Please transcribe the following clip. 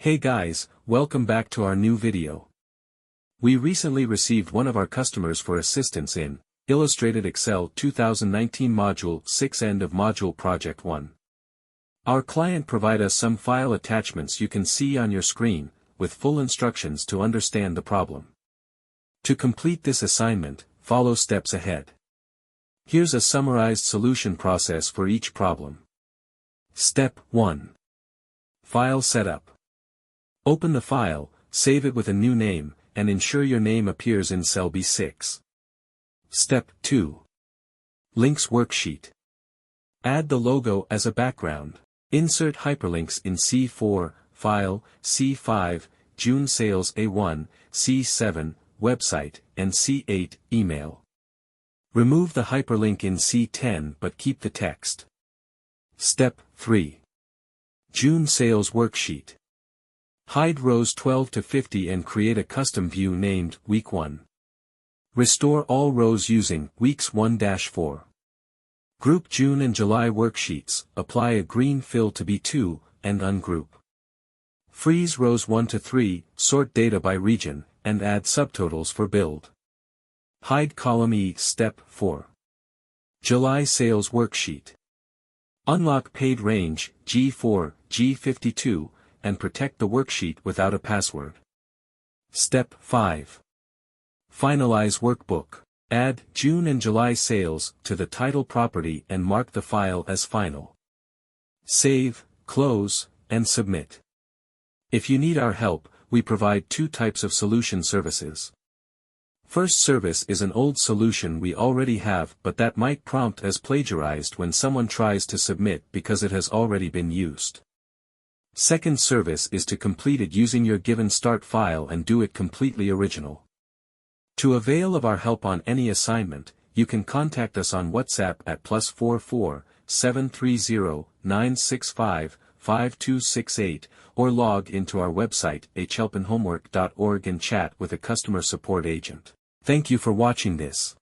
Hey guys, welcome back to our new video. We recently received one of our customers for assistance in Illustrated Excel 2019 Module 6 End of Module Project 1. Our client provided us some file attachments you can see on your screen, with full instructions to understand the problem. To complete this assignment, follow steps ahead. Here's a summarized solution process for each problem. Step 1. File Setup. Open the file, save it with a new name, and ensure your name appears in cell B6. Step 2. Links Worksheet. Add the logo as a background. Insert hyperlinks in C4, File, C5, June Sales A1, C7, Website, and C8, Email. Remove the hyperlink in C10 but keep the text. Step 3. June Sales Worksheet. Hide rows 12 to 50 and create a custom view named Week 1. Restore all rows using Weeks 1-4. Group June and July worksheets, apply a green fill to B2, and ungroup. Freeze rows 1 to 3, sort data by region, and add subtotals for build. Hide column E. Step 4. July Sales Worksheet. Unlock paid range, G4, G52, and protect the worksheet without a password. Step 5. Finalize workbook. Add June and July sales to the title property and mark the file as final. Save, close, and submit. If you need our help, we provide two types of solution services. First service is an old solution we already have but that might prompt as plagiarized when someone tries to submit because it has already been used. Second service is to complete it using your given start file and do it completely original. To avail of our help on any assignment, you can contact us on WhatsApp at +44 730 965 5268 or log into our website xlsx.homework.org and chat with a customer support agent. Thank you for watching this.